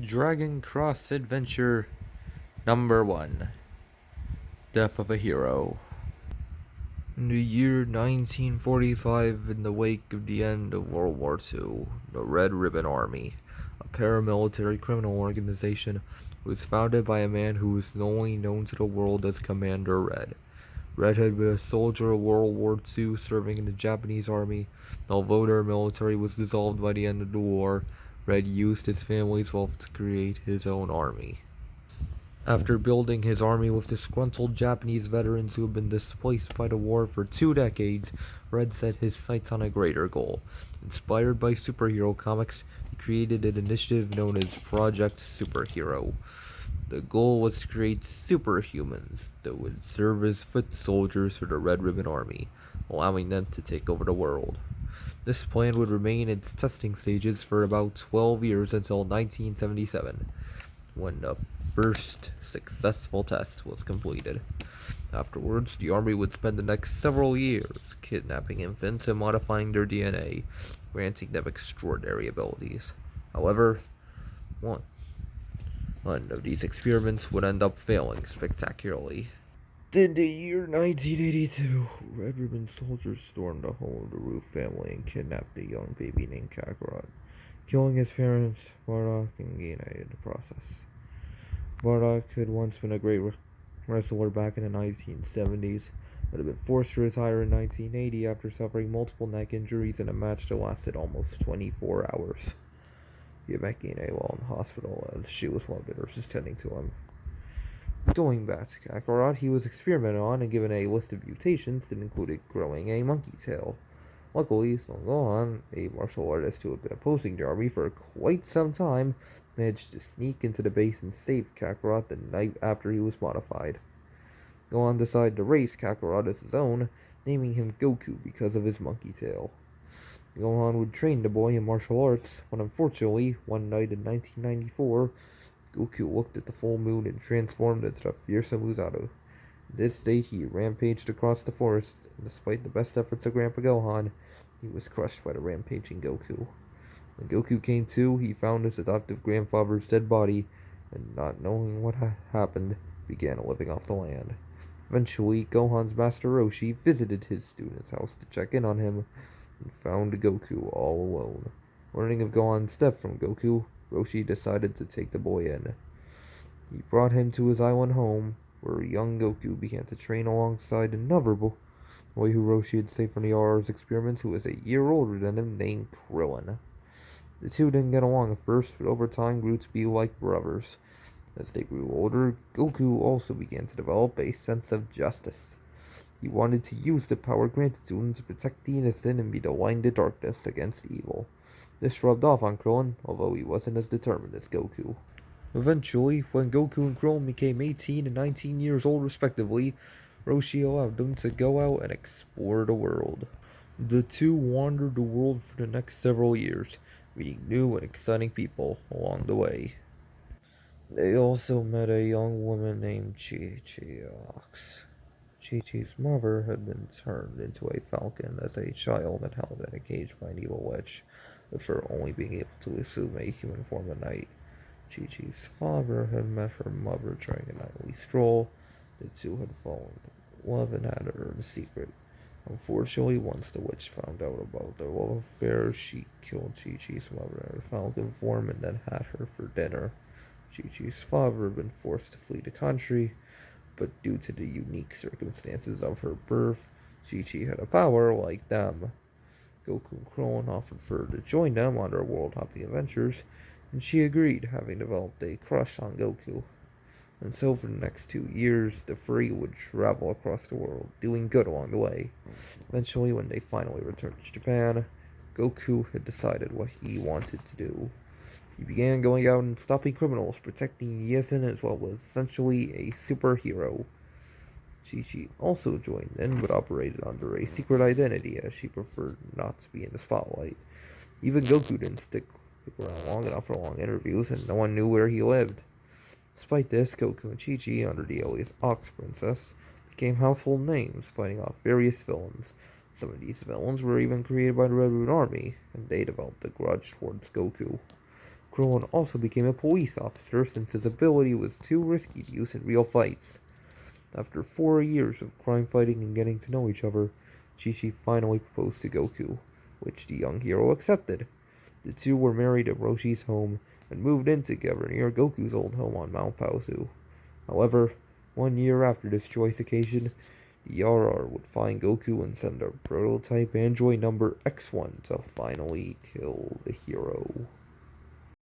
Dragon Cross Adventure Number 1: Death of a Hero. In the year 1945, in the wake of the end of World War II, the Red Ribbon Army, a paramilitary criminal organization, was founded by a man who was only known to the world as Commander Red. Red had been a soldier of World War II serving in the Japanese army. Although their military was dissolved by the end of the war, Red used his family's wealth to create his own army. After building his army with disgruntled Japanese veterans who had been displaced by the war for 2 decades, Red set his sights on a greater goal. Inspired by superhero comics, he created an initiative known as Project Superhero. The goal was to create superhumans that would serve as foot soldiers for the Red Ribbon Army, allowing them to take over the world. This plan would remain in its testing stages for about 12 years until 1977, when the first successful test was completed. Afterwards, the Army would spend the next several years kidnapping infants and modifying their DNA, granting them extraordinary abilities. However, one One of these experiments would end up failing spectacularly. In the year 1982, Red Ribbon soldiers stormed the home of the Roof family and kidnapped a young baby named Kakarot, killing his parents, Bardock and Gina, in the process. Bardock had once been a great wrestler back in the 1970s, but had been forced to retire in 1980 after suffering multiple neck injuries in a match that lasted almost 24 hours. He met Gina while in the hospital as she was one of the nurses tending to him. Going back to Kakarot, he was experimented on and given a list of mutations that included growing a monkey tail. Luckily, Son Gohan, a martial artist who had been opposing the army for quite some time, managed to sneak into the base and save Kakarot the night after he was modified. Gohan decided to raise Kakarot as his own, naming him Goku because of his monkey tail. Gohan would train the boy in martial arts, when unfortunately, one night in 1994, Goku looked at the full moon and transformed into the fearsome Uzaru. This day he rampaged across the forest, and despite the best efforts of Grandpa Gohan, he was crushed by the rampaging Goku. When Goku came to, he found his adoptive grandfather's dead body, and not knowing what had happened, began living off the land. Eventually, Gohan's master Roshi visited his student's house to check in on him, and found Goku all alone. Learning of Gohan's death from Goku, Roshi decided to take the boy in. He brought him to his island home, where young Goku began to train alongside another boy who Roshi had saved from the RR's experiments, who was a year older than him, named Krillin. The two didn't get along at first, but over time grew to be like brothers. As they grew older, Goku also began to develop a sense of justice. He wanted to use the power granted to him to protect the innocent and be the light in the darkness against evil. This rubbed off on Krillin, although he wasn't as determined as Goku. Eventually, when Goku and Krillin became 18 and 19 years old respectively, Roshi allowed them to go out and explore the world. The two wandered the world for the next several years, meeting new and exciting people along the way. They also met a young woman named Chi-Chi-Ox. Chi-Chi's mother had been turned into a falcon as a child and held in a cage by an evil witch, with her only being able to assume a human form at night. Chi-Chi's father had met her mother during a nightly stroll. The two had fallen in love and had her in secret. Unfortunately, once the witch found out about their love affair, she killed Chi-Chi's mother in her falcon form and then had her for dinner. Chi-Chi's father had been forced to flee the country, but due to the unique circumstances of her birth, Chi-Chi had a power like them. Goku and Krillin offered for her to join them on their world-hopping adventures, and she agreed, having developed a crush on Goku. And so for the next 2 years, the three would travel across the world, doing good along the way. Eventually, when they finally returned to Japan, Goku had decided what he wanted to do. He began going out and stopping criminals, protecting the innocent, as well as essentially a superhero. Chi-Chi also joined in, but operated under a secret identity, as she preferred not to be in the spotlight. Even Goku didn't stick around long enough for long interviews, and no one knew where he lived. Despite this, Goku and Chi-Chi, under the alias Ox Princess, became household names, fighting off various villains. Some of these villains were even created by the Red Ribbon Army, and they developed a grudge towards Goku. Krillin also became a police officer since his ability was too risky to use in real fights. After 4 years of crime fighting and getting to know each other, Chi-Chi finally proposed to Goku, which the young hero accepted. The two were married at Roshi's home and moved in together near Goku's old home on Mount Paozu. However, 1 year after this choice occasion, the RR would find Goku and send a prototype android number X1 to finally kill the hero.